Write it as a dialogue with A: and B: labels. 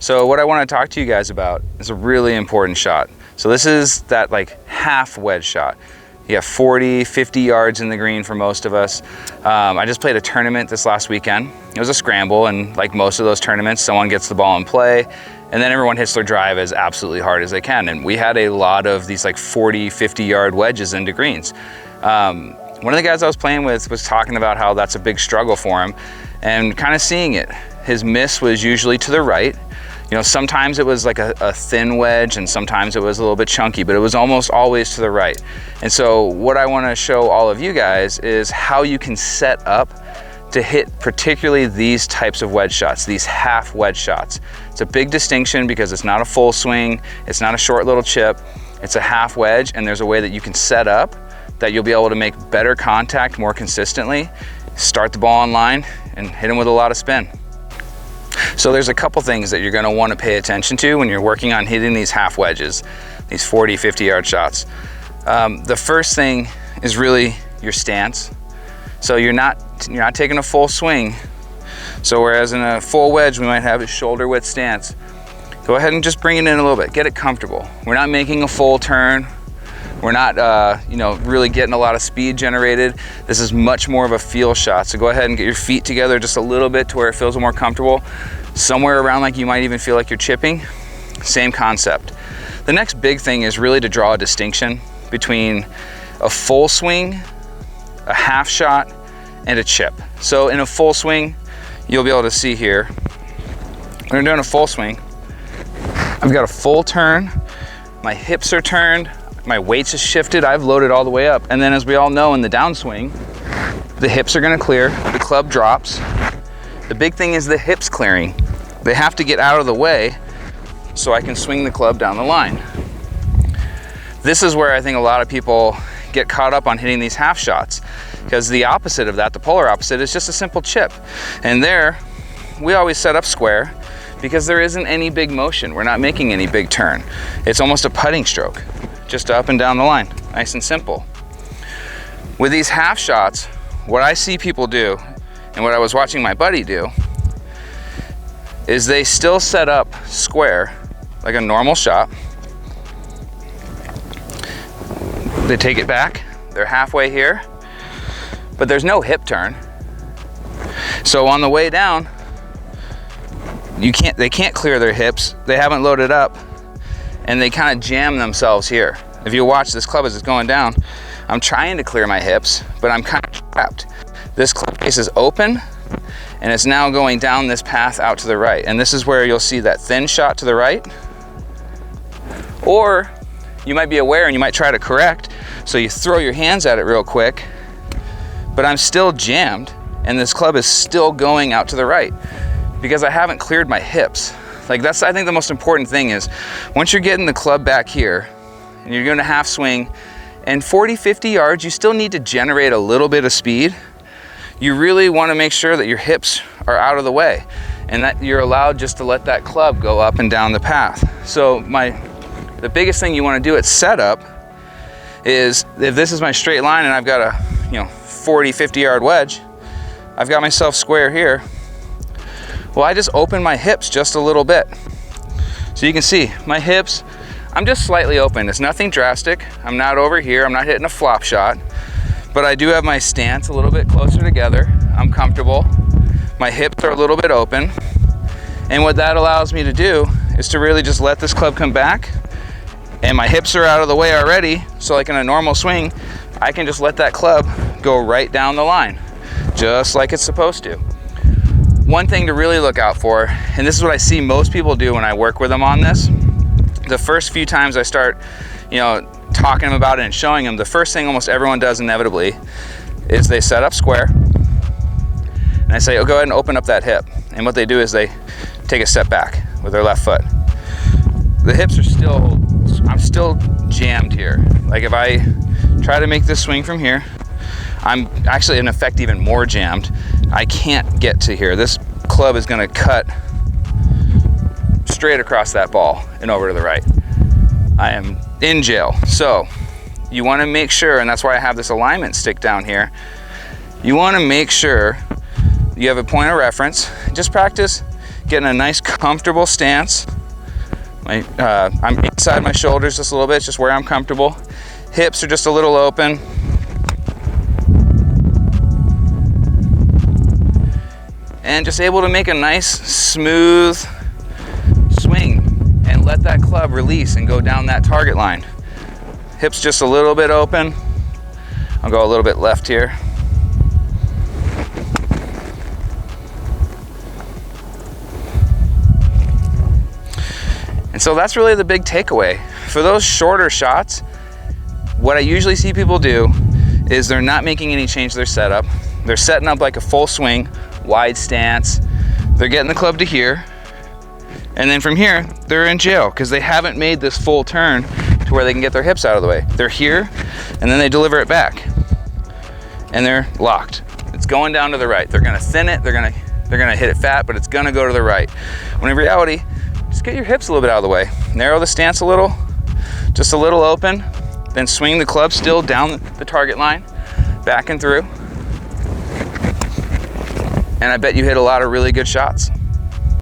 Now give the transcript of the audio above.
A: So what I want to talk to you guys about is a really important shot. So this is that like half wedge shot. You have 40, 50 yards in the green for most of us. I just played a tournament this last weekend. It was a scramble, and like most of those tournaments, someone gets the ball in play, and then everyone hits their drive as absolutely hard as they can. And we had a lot of these like 40, 50 yard wedges into greens. One of the guys I was playing with was talking about how that's a big struggle for him, and kind of seeing it. His miss was usually to the right. You know, sometimes it was like a thin wedge, and sometimes it was a little bit chunky, but it was almost always to the right. And so what I want to show all of you guys is how you can set up to hit particularly these types of wedge shots, these half wedge shots. It's a big distinction because it's not a full swing, it's not a short little chip, it's a half wedge, and there's a way that you can set up that you'll be able to make better contact more consistently, start the ball on line, and hit them with a lot of spin. So there's a couple things that you're gonna wanna pay attention to when you're working on hitting these half wedges, these 40, 50 yard shots. The first thing is really your stance. So you're not taking a full swing. So whereas in a full wedge, we might have a shoulder width stance, go ahead and just bring it in a little bit, get it comfortable. We're not making a full turn. We're not really getting a lot of speed generated. This is much more of a feel shot. So go ahead and get your feet together just a little bit to where it feels more comfortable. Somewhere around like you might even feel like you're chipping. Same concept. The next big thing is really to draw a distinction between a full swing, a half shot, and a chip. So in a full swing, you'll be able to see here, when I'm doing a full swing, I've got a full turn, my hips are turned, my weights is shifted, I've loaded all the way up. And then as we all know in the downswing, the hips are gonna clear, the club drops. The big thing is the hips clearing. They have to get out of the way so I can swing the club down the line. This is where I think a lot of people get caught up on hitting these half shots, because the opposite of that, the polar opposite, is just a simple chip. And there, we always set up square because there isn't any big motion. We're not making any big turn. It's almost a putting stroke, just up and down the line, nice and simple. With these half shots, what I see people do, and what I was watching my buddy do, is they still set up square, like a normal shot. They take it back, they're halfway here, but there's no hip turn. So on the way down, they can't clear their hips, they haven't loaded up, and they kind of jam themselves here. If you watch this club as it's going down, I'm trying to clear my hips, but I'm kind of trapped. This club face is open, and it's now going down this path out to the right. And this is where you'll see that thin shot to the right. Or you might be aware and you might try to correct, so you throw your hands at it real quick, but I'm still jammed, and this club is still going out to the right because I haven't cleared my hips. Like that's, I think the most important thing is, once you're getting the club back here, and you're gonna half swing, and 40, 50 yards, you still need to generate a little bit of speed. You really wanna make sure that your hips are out of the way and that you're allowed just to let that club go up and down the path. So the biggest thing you wanna do at setup is, if this is my straight line and I've got a 40, 50 yard wedge, I've got myself square here. Well, I just open my hips just a little bit. So you can see my hips, I'm just slightly open. It's nothing drastic. I'm not over here, I'm not hitting a flop shot, but I do have my stance a little bit closer together. I'm comfortable. My hips are a little bit open. And what that allows me to do is to really just let this club come back, and my hips are out of the way already. So like in a normal swing, I can just let that club go right down the line, just like it's supposed to. One thing to really look out for, and this is what I see most people do when I work with them on this, the first few times I start, talking to them about it and showing them, the first thing almost everyone does inevitably is they set up square, and I say, oh, go ahead and open up that hip. And what they do is they take a step back with their left foot. The hips are still, I'm still jammed here. Like if I try to make this swing from here, I'm actually in effect even more jammed. I can't get to here. This club is gonna cut straight across that ball and over to the right. I am in jail. So you wanna make sure, and that's why I have this alignment stick down here, you wanna make sure you have a point of reference. Just practice getting a nice comfortable stance. I'm inside my shoulders just a little bit, just where I'm comfortable. Hips are just a little open. And just able to make a nice, smooth swing and let that club release and go down that target line. Hips just a little bit open. I'll go a little bit left here. And so that's really the big takeaway. For those shorter shots, what I usually see people do is they're not making any change to their setup. They're setting up like a full swing, wide stance. They're getting the club to here. And then from here, they're in jail because they haven't made this full turn to where they can get their hips out of the way. They're here, and then they deliver it back. And they're locked. It's going down to the right. They're gonna thin it, they're gonna hit it fat, but it's gonna go to the right. When in reality, just get your hips a little bit out of the way. Narrow the stance a little, just a little open, then swing the club still down the target line, back and through. And I bet you hit a lot of really good shots.